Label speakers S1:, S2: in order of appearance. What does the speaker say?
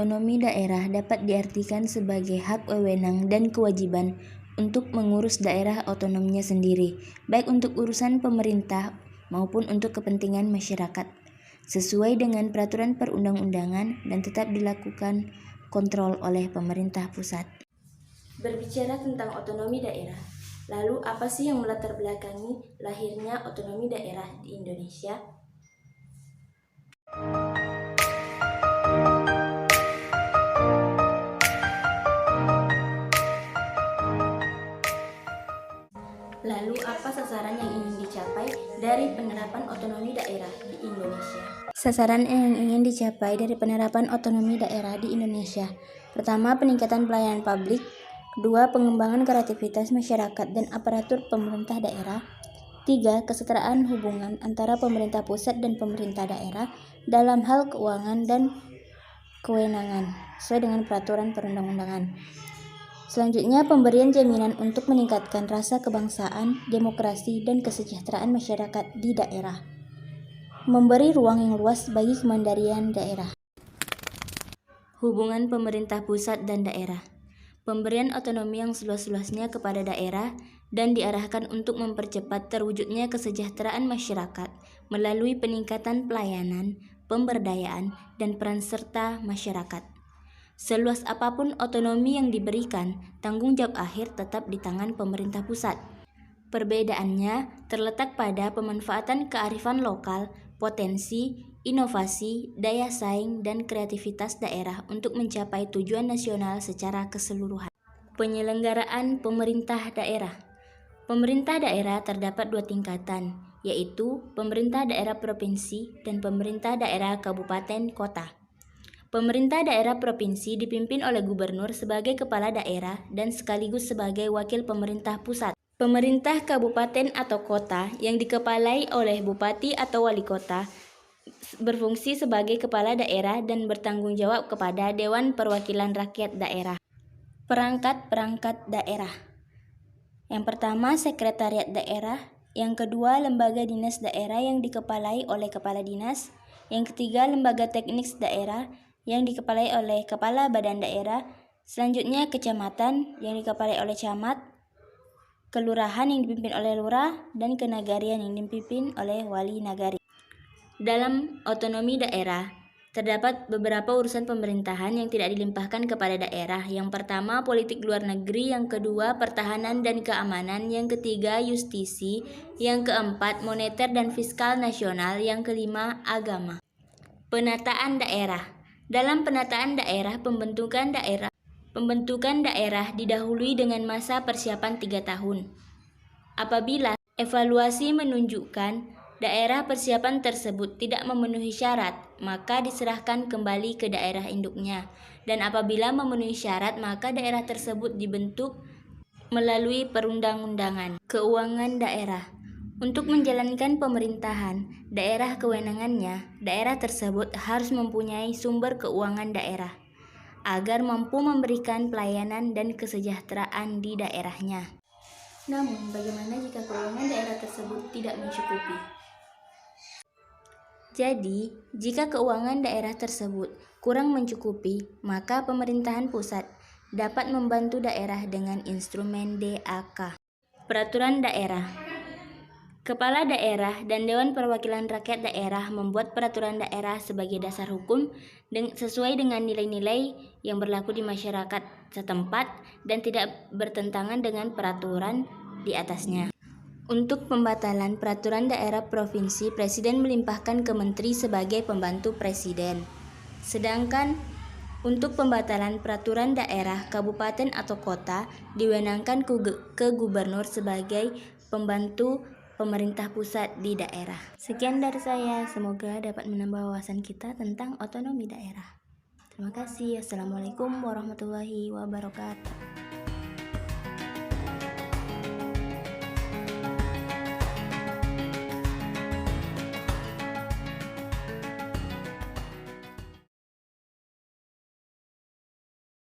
S1: Otonomi daerah dapat diartikan sebagai hak wewenang dan kewajiban untuk mengurus daerah otonomnya sendiri, baik untuk urusan pemerintah maupun untuk kepentingan masyarakat, sesuai dengan peraturan perundang-undangan dan tetap dilakukan kontrol oleh pemerintah pusat. Berbicara tentang otonomi daerah, lalu apa sih yang melatar belakangi lahirnya otonomi daerah di Indonesia? Lalu apa sasaran yang ingin dicapai dari penerapan otonomi daerah di Indonesia? Sasaran yang ingin dicapai dari penerapan otonomi daerah di Indonesia: pertama, peningkatan pelayanan publik; kedua, pengembangan kreativitas masyarakat dan aparatur pemerintah daerah; tiga, kesetaraan hubungan antara pemerintah pusat dan pemerintah daerah dalam hal keuangan dan kewenangan sesuai dengan peraturan perundang-undangan. Selanjutnya, pemberian jaminan untuk meningkatkan rasa kebangsaan, demokrasi, dan kesejahteraan masyarakat di daerah. Memberi ruang yang luas bagi kemandirian daerah. Hubungan pemerintah pusat dan daerah. Pemberian otonomi yang seluas-luasnya kepada daerah dan diarahkan untuk mempercepat terwujudnya kesejahteraan masyarakat melalui peningkatan pelayanan, pemberdayaan, dan peran serta masyarakat. Seluas apapun otonomi yang diberikan, tanggung jawab akhir tetap di tangan pemerintah pusat. Perbedaannya terletak pada pemanfaatan kearifan lokal, potensi, inovasi, daya saing, dan kreativitas daerah untuk mencapai tujuan nasional secara keseluruhan. Penyelenggaraan pemerintah daerah. Pemerintah daerah terdapat dua tingkatan, yaitu pemerintah daerah provinsi dan pemerintah daerah kabupaten kota. Pemerintah daerah provinsi dipimpin oleh gubernur sebagai kepala daerah dan sekaligus sebagai wakil pemerintah pusat. Pemerintah kabupaten atau kota yang dikepalai oleh bupati atau wali kota berfungsi sebagai kepala daerah dan bertanggung jawab kepada Dewan Perwakilan Rakyat Daerah. Perangkat-perangkat daerah. Yang pertama, sekretariat daerah. Yang kedua, lembaga dinas daerah yang dikepalai oleh kepala dinas. Yang ketiga, lembaga teknis daerah yang dikepalai oleh kepala badan daerah. Selanjutnya, kecamatan yang dikepalai oleh camat, kelurahan yang dipimpin oleh lurah, dan kenagarian yang dipimpin oleh wali nagari. Dalam otonomi daerah, terdapat beberapa urusan pemerintahan yang tidak dilimpahkan kepada daerah. Yang pertama, politik luar negeri; yang kedua, pertahanan dan keamanan; yang ketiga, justisi; yang keempat, moneter dan fiskal nasional; yang kelima, agama. Penataan daerah. Dalam penataan daerah, pembentukan daerah didahului dengan masa persiapan 3 tahun. Apabila evaluasi menunjukkan daerah persiapan tersebut tidak memenuhi syarat, maka diserahkan kembali ke daerah induknya. Dan apabila memenuhi syarat, maka daerah tersebut dibentuk melalui perundang-undangan. Keuangan daerah. Untuk menjalankan pemerintahan daerah kewenangannya, daerah tersebut harus mempunyai sumber keuangan daerah agar mampu memberikan pelayanan dan kesejahteraan di daerahnya. Namun, bagaimana jika keuangan daerah tersebut tidak mencukupi? Jadi, jika keuangan daerah tersebut kurang mencukupi, maka pemerintahan pusat dapat membantu daerah dengan instrumen DAK. Peraturan daerah. Kepala daerah dan Dewan Perwakilan Rakyat Daerah membuat peraturan daerah sebagai dasar hukum sesuai dengan nilai-nilai yang berlaku di masyarakat setempat dan tidak bertentangan dengan peraturan di atasnya. Untuk pembatalan peraturan daerah provinsi, Presiden melimpahkan ke Menteri sebagai pembantu Presiden. Sedangkan untuk pembatalan peraturan daerah, kabupaten atau kota diwenangkan ke gubernur sebagai pembantu pemerintah pusat di daerah. Sekian dari saya, semoga dapat menambah wawasan kita tentang otonomi daerah. Terima kasih. Assalamualaikum warahmatullahi wabarakatuh.